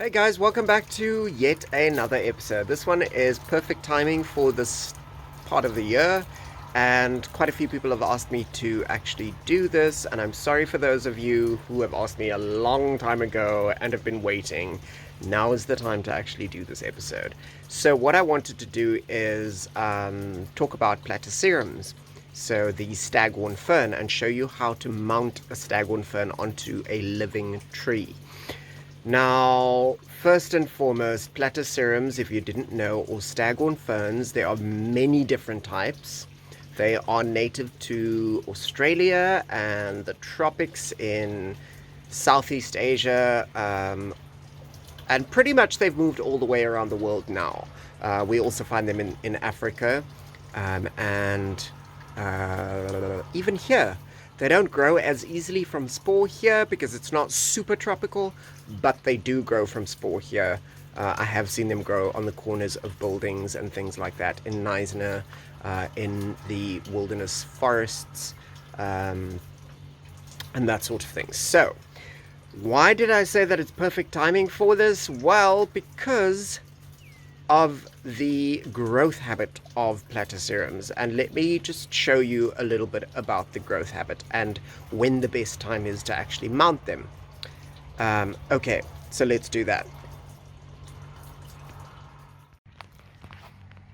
Hey guys, welcome back to yet another episode. This one is perfect timing for this part of the year, and quite a few people have asked me to actually do this, and I'm sorry for those of you who have asked me a long time ago and have been waiting. Now is the time to actually do this episode. So what I wanted to do is talk about Platyceriums, so the Staghorn Fern, and show you how to mount a Staghorn Fern onto a living tree. Now, first and foremost, Platyceriums, if you didn't know, or Staghorn Ferns, there are many different types. They are native to Australia and the tropics in Southeast Asia, and pretty much they've moved all the way around the world now. We also find them in Africa, and even here. They don't grow as easily from spore here because it's not super tropical, but they do grow from spore here. I have seen them grow on the corners of buildings and things like that in Neisner, in the wilderness forests, and that sort of thing. So, why did I say that it's perfect timing for this? Well, because of the growth habit of Platyceriums, and let me just show you a little bit about the growth habit and when the best time is to actually mount them. Okay, so let's do that.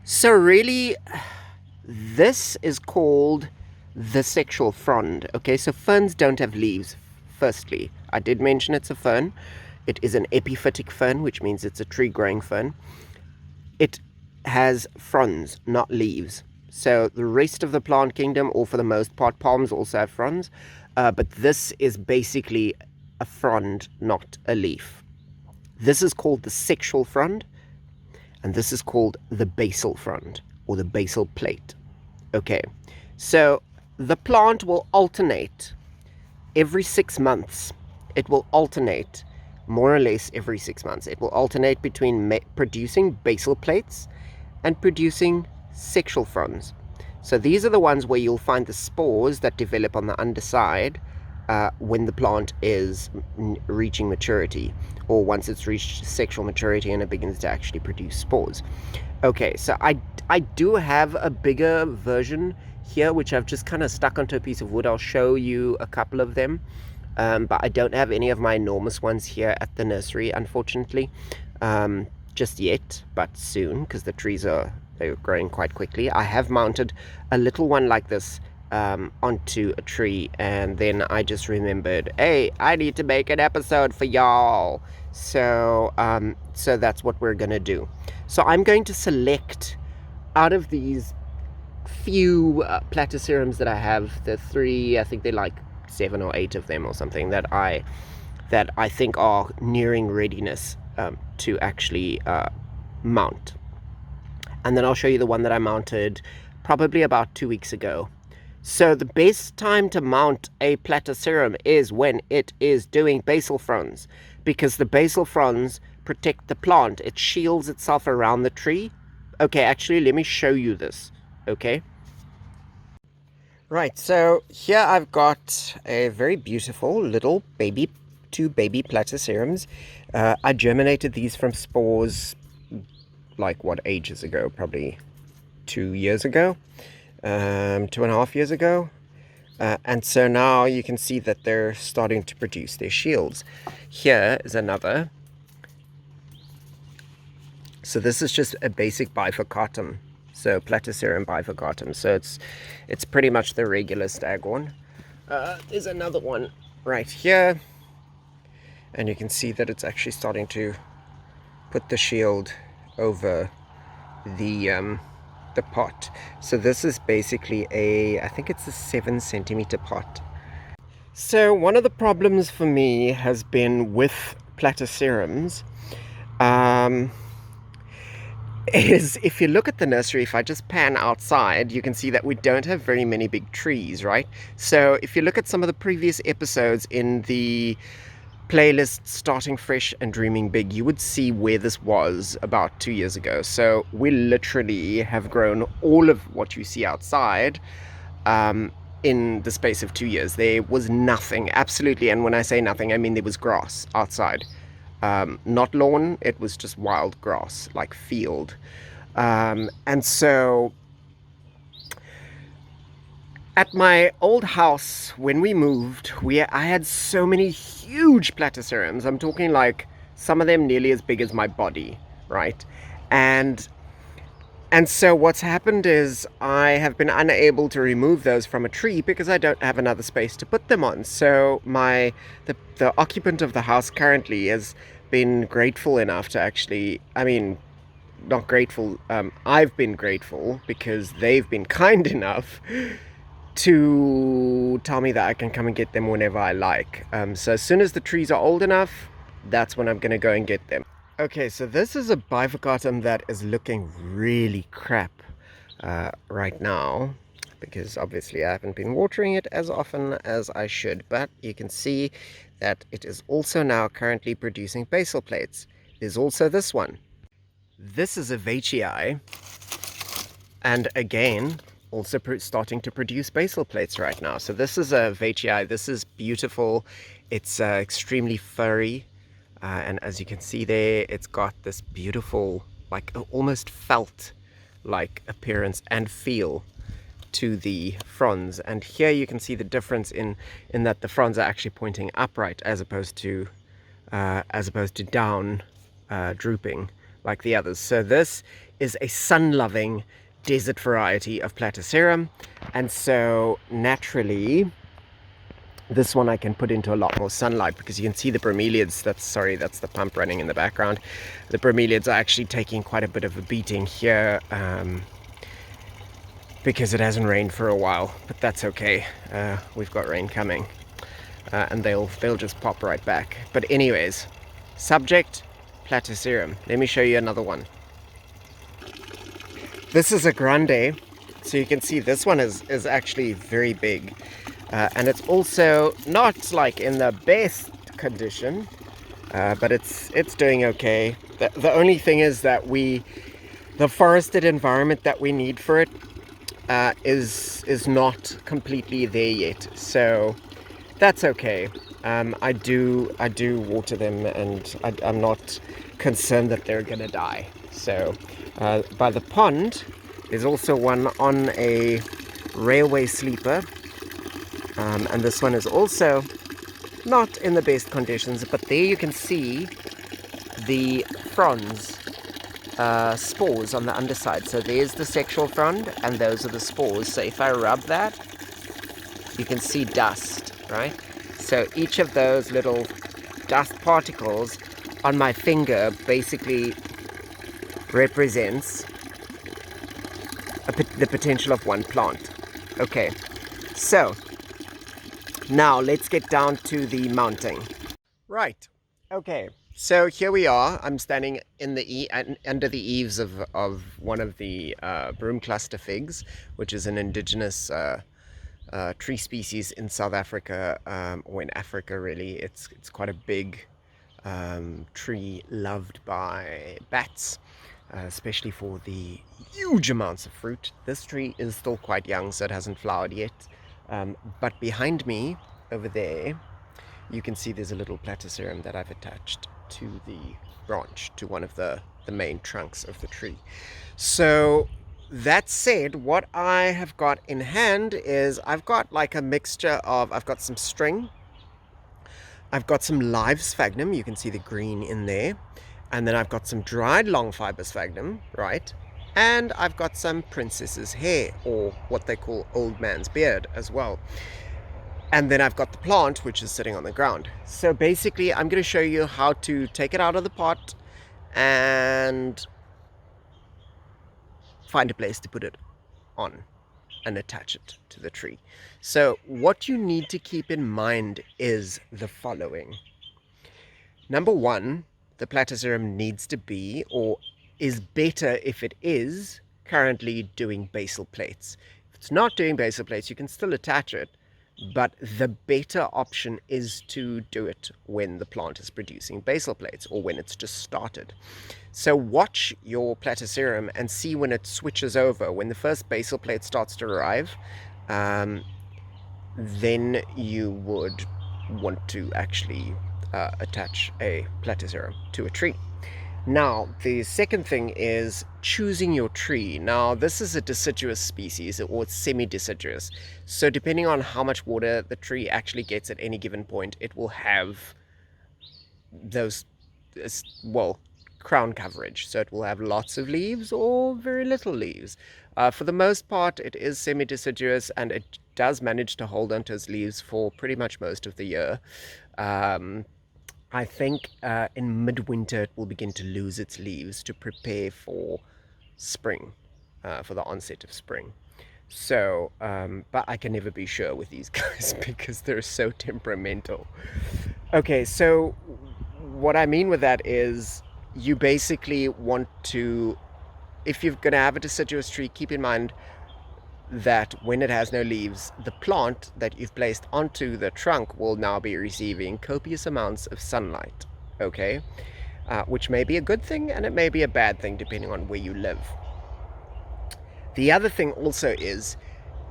So really, this is called the sexual frond. Okay, so ferns don't have leaves. Firstly, I did mention it's a fern. It is an epiphytic fern, which means it's a tree-growing fern. It has fronds, not leaves. So the rest of the plant kingdom, or for the most part, palms also have fronds. But this is basically a frond, not a leaf. This is called the sexual frond, and this is called the basal frond, or the basal plate. Okay, so the plant will alternate every 6 months. It will alternate more or less every 6 months. It will alternate between producing basal plates and producing sexual fronds. So these are the ones where you'll find the spores that develop on the underside when the plant is reaching maturity, or once it's reached sexual maturity and it begins to actually produce spores. Okay, so I do have a bigger version here, which I've just kind of stuck onto a piece of wood. I'll show you a couple of them. But I don't have any of my enormous ones here at the nursery, unfortunately, just yet, but soon, because the trees they're growing quite quickly. I have mounted a little one like this onto a tree, and then I just remembered, hey, I need to make an episode for y'all. So that's what we're gonna do. So I'm going to select out of these few Platyceriums that I have, the three, I think they're like 7 or 8 of them or something, that I think are nearing readiness to actually mount. And then I'll show you the one that I mounted probably about 2 weeks ago. So the best time to mount a Platycerium is when it is doing basal fronds, because the basal fronds protect the plant. It shields itself around the tree. Okay, actually, let me show you this. Okay. Right, so here I've got a very beautiful little two baby Platyceriums. I germinated these from spores, like what ages ago? Probably 2 years ago, 2.5 years ago. And so now you can see that they're starting to produce their shields. Here is another. So this is just a basic bifurcatum. So Platycerium bifurcatum. So it's pretty much the regular staghorn. There's another one right here, and you can see that it's actually starting to put the shield over the pot. So this is basically I think it's a 7-centimeter pot. So one of the problems for me has been with Platyceriums, is if you look at the nursery, if I just pan outside, you can see that we don't have very many big trees, right? So if you look at some of the previous episodes in the playlist Starting Fresh and Dreaming Big, you would see where this was about 2 years ago. So we literally have grown all of what you see outside in the space of 2 years. There was nothing, absolutely, and when I say nothing, I mean there was grass outside. Not lawn, it was just wild grass, like field. And so at my old house, when we moved, I had so many huge platyceriums. I'm talking like some of them nearly as big as my body, right? And and so what's happened is I have been unable to remove those from a tree because I don't have another space to put them on. So the occupant of the house currently has been grateful enough to actually, I mean, not grateful, I've been grateful because they've been kind enough to tell me that I can come and get them whenever I like. So as soon as the trees are old enough, that's when I'm going to go and get them. Okay, so this is a bifurcatum that is looking really crap right now because obviously I haven't been watering it as often as I should, but you can see that it is also now currently producing basal plates. There's also this one. This is a P.veitchii, and again, also starting to produce basal plates right now. So this is a P.veitchii. This is beautiful. It's extremely furry. And as you can see there, it's got this beautiful, like almost felt-like appearance and feel to the fronds. And here you can see the difference in that the fronds are actually pointing upright as opposed to down, drooping like the others. So this is a sun-loving desert variety of Platycerium, and so naturally this one I can put into a lot more sunlight because you can see the bromeliads. That's the pump running in the background. The bromeliads are actually taking quite a bit of a beating here because it hasn't rained for a while, but that's okay. We've got rain coming, and they'll just pop right back. But anyways, subject Platycerium. Let me show you another one. This is a P.grande, so you can see this one is actually very big. And it's also not like in the best condition, but it's doing okay. The only thing is that the forested environment that we need for it is not completely there yet. So that's okay. I do water them, and I'm not concerned that they're gonna die. So by the pond, there's also one on a railway sleeper. And this one is also not in the best conditions, but there you can see the fronds, spores on the underside. So there's the sexual frond, and those are the spores. So if I rub that, you can see dust, right? So each of those little dust particles on my finger basically represents the potential of one plant. Okay, so now let's get down to the mounting. Right. Okay. So here we are. I'm standing in under the eaves of one of the broom cluster figs, which is an indigenous tree species in South Africa, or in Africa really. It's quite a big tree loved by bats, especially for the huge amounts of fruit. This tree is still quite young, so it hasn't flowered yet. But behind me, over there, you can see there's a little Platycerium that I've attached to the branch, to one of the main trunks of the tree. So that said, what I have got in hand is I've got like a mixture of, I've got some string, I've got some live sphagnum, you can see the green in there, and then I've got some dried long fiber sphagnum, right? And I've got some princess's hair, or what they call old man's beard as well. And then I've got the plant, which is sitting on the ground. So basically, I'm going to show you how to take it out of the pot and find a place to put it on and attach it to the tree. So what you need to keep in mind is the following. Number one, the Platycerium needs to be, or is better if it is, currently doing basal plates. If it's not doing basal plates, you can still attach it, but the better option is to do it when the plant is producing basal plates, or when it's just started. So watch your Platycerium and see when it switches over. When the first basal plate starts to arrive, then you would want to actually attach a Platycerium to a tree. Now, the second thing is choosing your tree. Now, this is a deciduous species, or it's semi-deciduous. So depending on how much water the tree actually gets at any given point, it will have those, well, crown coverage. So it will have lots of leaves or very little leaves. For the most part, it is semi-deciduous, and it does manage to hold onto its leaves for pretty much most of the year. I think in midwinter it will begin to lose its leaves to prepare for spring, for the onset of spring. So, but I can never be sure with these guys because they're so temperamental. Okay, so what I mean with that is you basically want to, if you're going to have a deciduous tree, keep in mind that when it has no leaves, the plant that you've placed onto the trunk will now be receiving copious amounts of sunlight, okay? Which may be a good thing and it may be a bad thing depending on where you live. The other thing also is,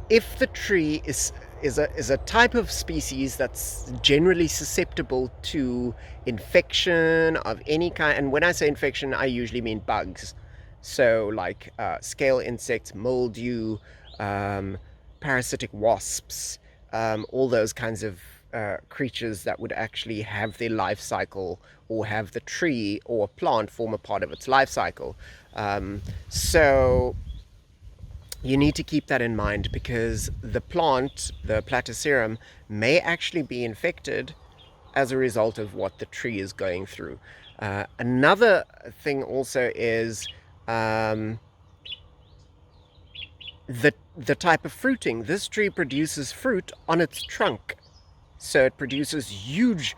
if the tree is a type of species that's generally susceptible to infection of any kind, and when I say infection, I usually mean bugs. So like scale insects, mildew, parasitic wasps, all those kinds of creatures that would actually have their life cycle or have the tree or plant form a part of its life cycle. So you need to keep that in mind, because the plant, the Platycerium, may actually be infected as a result of what the tree is going through. Another thing also is the type of fruiting. This tree produces fruit on its trunk, so it produces huge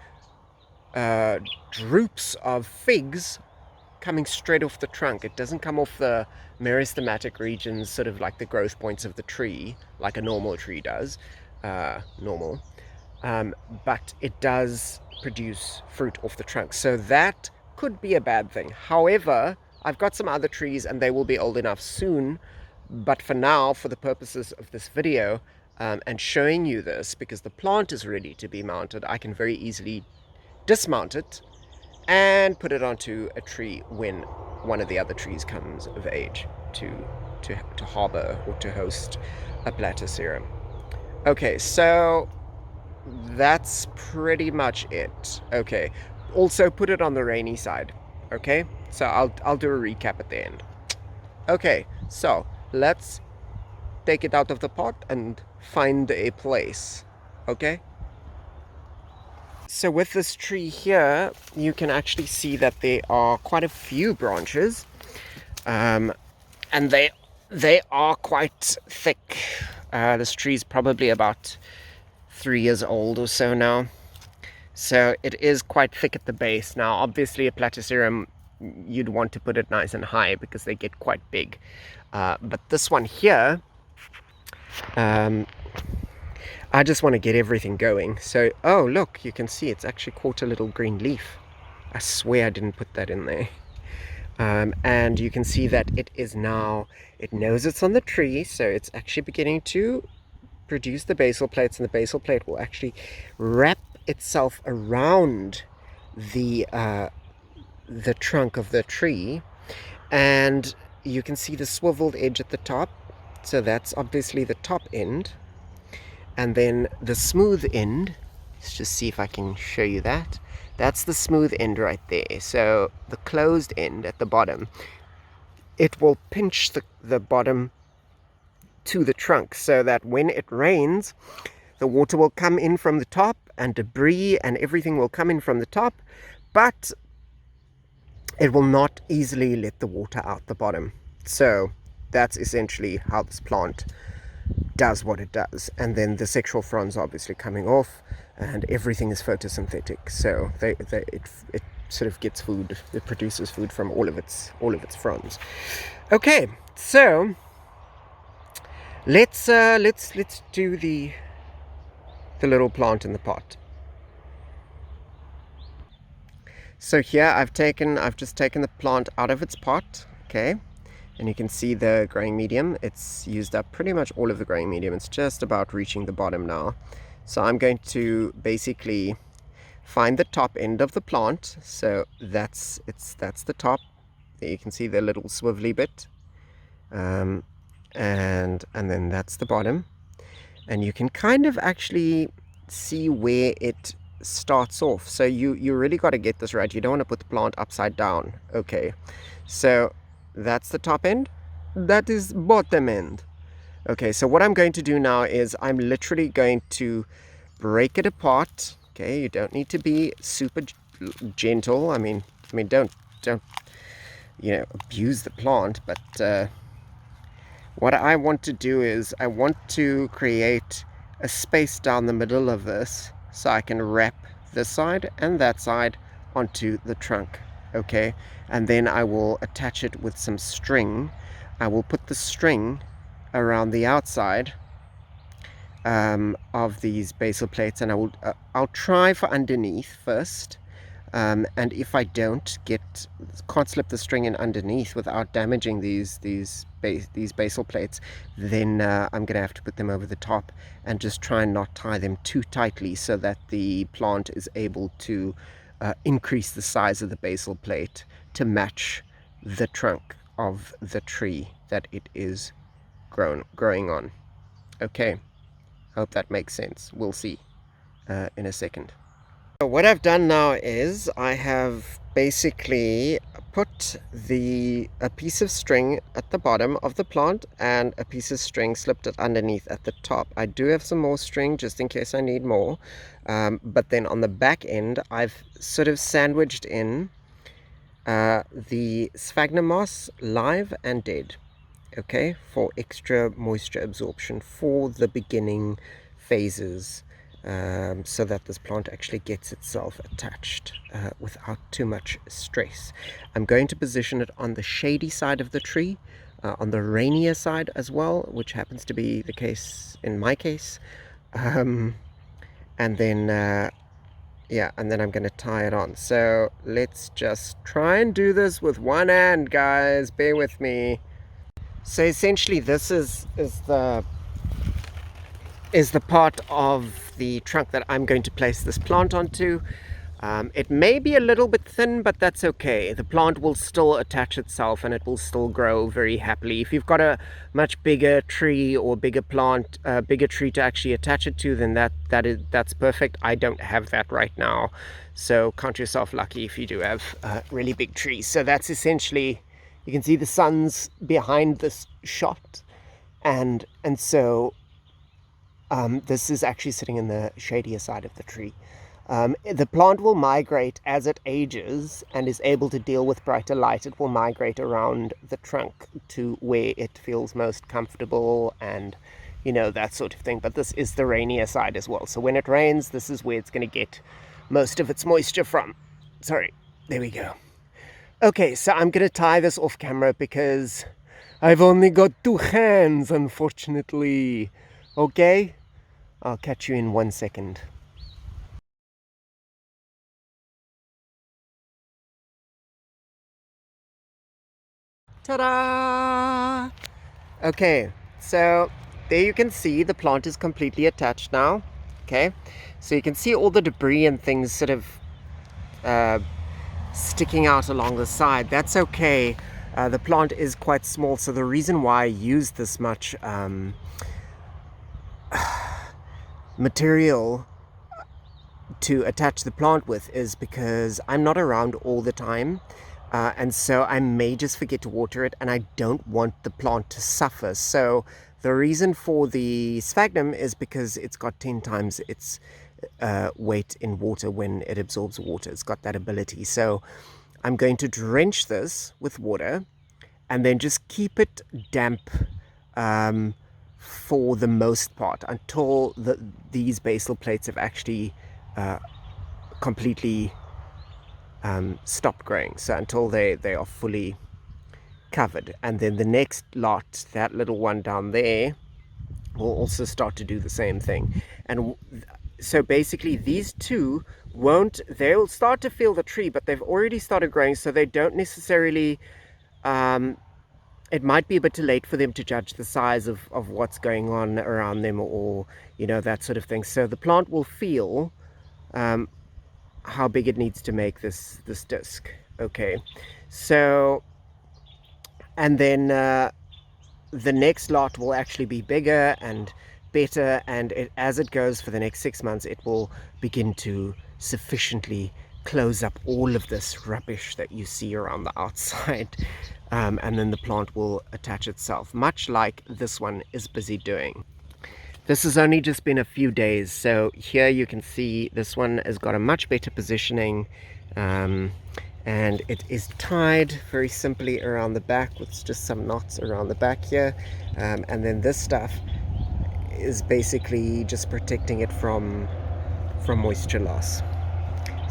droops of figs coming straight off the trunk. It doesn't come off the meristematic regions, sort of like the growth points of the tree, like a normal tree does, but it does produce fruit off the trunk, so that could be a bad thing. However, I've got some other trees and they will be old enough soon, but for now, for the purposes of this video and showing you this, because the plant is ready to be mounted, I can very easily dismount it and put it onto a tree when one of the other trees comes of age to harbor or to host a Platycerium. Okay, so that's pretty much it. Okay, also put it on the rainy side. Okay, so I'll do a recap at the end. Okay, so let's take it out of the pot and find a place. Okay, so with this tree here, you can actually see that there are quite a few branches, and they are quite thick. This tree is probably about 3 years old or so now, so it is quite thick at the base. Now obviously a Platycerium, you'd want to put it nice and high because they get quite big, but this one here, I just want to get everything going. So, oh look, you can see it's actually caught a little green leaf. I swear I didn't put that in there. And you can see that it is now, it knows it's on the tree, so it's actually beginning to produce the basal plates, and the basal plate will actually wrap itself around the trunk of the tree, and you can see the swiveled edge at the top. So that's obviously the top end, and then the smooth end, let's just see if I can show you that. That's the smooth end right there. So the closed end at the bottom, it will pinch the bottom to the trunk, so that when it rains, the water will come in from the top, and debris and everything will come in from the top, but it will not easily let the water out the bottom. So that's essentially how this plant does what it does. And then the sexual fronds are obviously coming off, and everything is photosynthetic, so it sort of gets food, it produces food from all of its fronds. Okay, so let's do the little plant in the pot. So here I've just taken the plant out of its pot, okay, and you can see the growing medium. It's used up pretty much all of the growing medium. It's just about reaching the bottom now. So I'm going to basically find the top end of the plant. So that's the top. There you can see the little swivelly bit, and then that's the bottom, and you can kind of actually see where it starts off. So you really got to get this right. You don't want to put the plant upside down. Okay, so that's the top end, that is bottom end. Okay, so what I'm going to do now is I'm literally going to break it apart. Okay, you don't need to be super gentle. I mean don't abuse the plant, but what I want to do is I want to create a space down the middle of this so I can wrap this side and that side onto the trunk. Okay, and then I will attach it with some string. I will put the string around the outside of these basal plates, and I'll try for underneath first, and if I can't slip the string in underneath without damaging these basal plates, then I'm gonna have to put them over the top and just try and not tie them too tightly so that the plant is able to increase the size of the basal plate to match the trunk of the tree that it is growing on. Okay, hope that makes sense. We'll see in a second. So what I've done now is I have basically put a piece of string at the bottom of the plant and a piece of string slipped it underneath at the top. I do have some more string just in case I need more, but then on the back end I've sort of sandwiched in the sphagnum moss, live and dead, okay, for extra moisture absorption for the beginning phases, so that this plant actually gets itself attached without too much stress. I'm going to position it on the shady side of the tree, on the rainier side as well, which happens to be the case in my case, and then yeah, and then I'm going to tie it on. So let's just try and do this with one hand, guys. Bear with me. So essentially this is the part of the trunk that I'm going to place this plant onto. It may be a little bit thin, but that's okay. The plant will still attach itself and it will still grow very happily. If you've got a much bigger tree or bigger plant, bigger tree to actually attach it to, then that's perfect. I don't have that right now, so count yourself lucky if you do have really big trees. So that's essentially, you can see the sun's behind this shot, and so this is actually sitting in the shadier side of the tree. The plant will migrate as it ages and is able to deal with brighter light. It will migrate around the trunk to where it feels most comfortable and, that sort of thing. But this is the rainier side as well. So when it rains, this is where it's going to get most of its moisture from. Sorry, there we go. Okay, so I'm going to tie this off camera because I've only got 2 hands, unfortunately. Okay, I'll catch you in 1 second. Ta-da! Okay, so there you can see the plant is completely attached now. Okay, so you can see all the debris and things sort of sticking out along the side. That's okay. The plant is quite small, so the reason why I use this much material to attach the plant with is because I'm not around all the time. And so I may just forget to water it, and I don't want the plant to suffer. So the reason for the sphagnum is because it's got 10 times its weight in water when it absorbs water. It's got that ability. So I'm going to drench this with water and then just keep it damp for the most part until these basal plates have actually completely stopped growing, so until they are fully covered. And then the next lot, that little one down there, will also start to do the same thing. And so basically these two they'll start to feel the tree, but they've already started growing, so they don't necessarily, it might be a bit too late for them to judge the size of what's going on around them, or that sort of thing. So the plant will feel how big it needs to make this disc. Okay, so, and then the next lot will actually be bigger and better, and as it goes for the next 6 months, it will begin to sufficiently close up all of this rubbish that you see around the outside, and then the plant will attach itself, much like this one is busy doing. This has only just been a few days, so here you can see this one has got a much better positioning, and it is tied very simply around the back with just some knots around the back here, and then this stuff is basically just protecting it from moisture loss.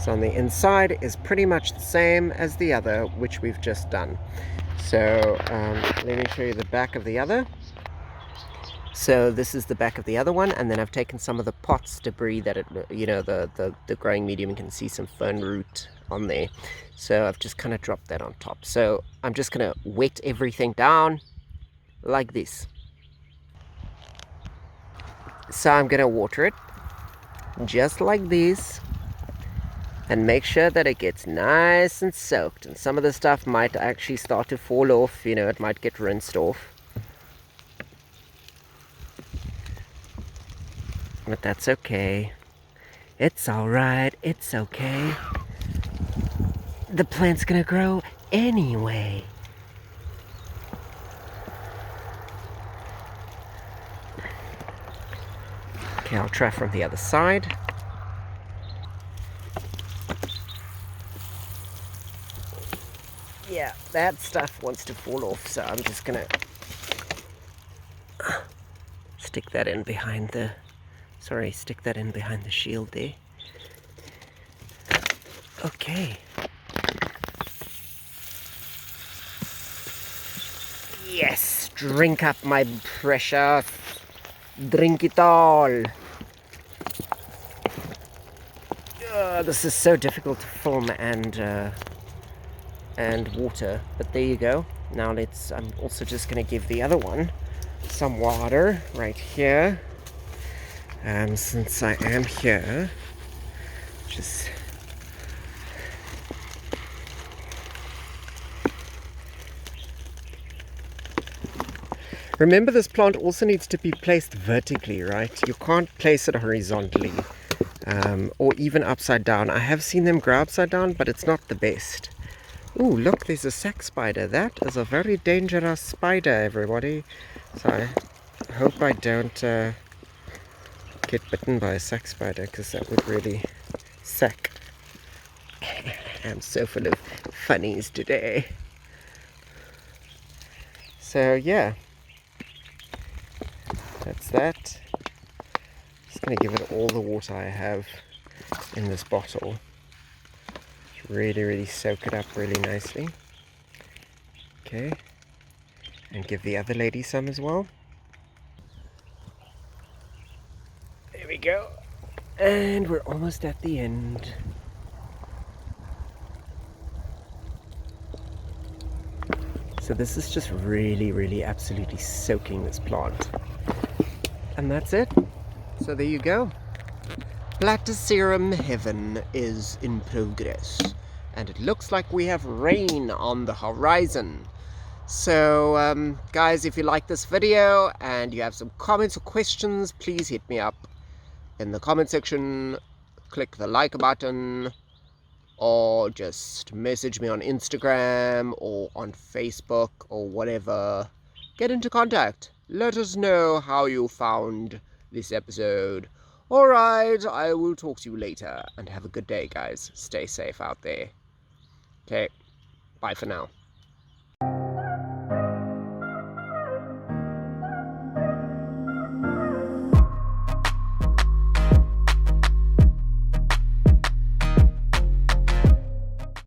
So on the inside is pretty much the same as the other, which we've just done. So let me show you the back of the other. So this is the back of the other one, and then I've taken some of the pots debris that the growing medium. You can see some fern root on there, so I've just kind of dropped that on top. So I'm just going to wet everything down like this. So I'm going to water it just like this and make sure that it gets nice and soaked, and some of the stuff might actually start to fall off, it might get rinsed off. But that's okay. It's alright, it's okay. The plant's gonna grow anyway. Okay, I'll try from the other side. Yeah, that stuff wants to fall off, so I'm just gonna stick that in behind the shield there. Okay. Yes, drink up, my precious. Drink it all. This is so difficult to film and water, but there you go. Now I'm also just going to give the other one some water right here. Since I am here, just remember, this plant also needs to be placed vertically, right? You can't place it horizontally, or even upside down. I have seen them grow upside down, but it's not the best. Ooh, look, there's a sac spider. That is a very dangerous spider, everybody. So I hope I don't get bitten by a sac spider, because that would really suck. I'm so full of funnies today. So yeah, that's that. Just going to give it all the water I have in this bottle. Really soak it up really nicely. Okay, and give the other lady some as well. There we go. And we're almost at the end. So this is just really absolutely soaking this plant. And that's it. So there you go. Platycerium heaven is in progress. And it looks like we have rain on the horizon. So guys, if you like this video and you have some comments or questions, please hit me up in the comment section. Click the like button, or just message me on Instagram or on Facebook or whatever. Get into contact. Let us know how you found this episode. Alright, I will talk to you later, and have a good day, guys. Stay safe out there. Okay, bye for now.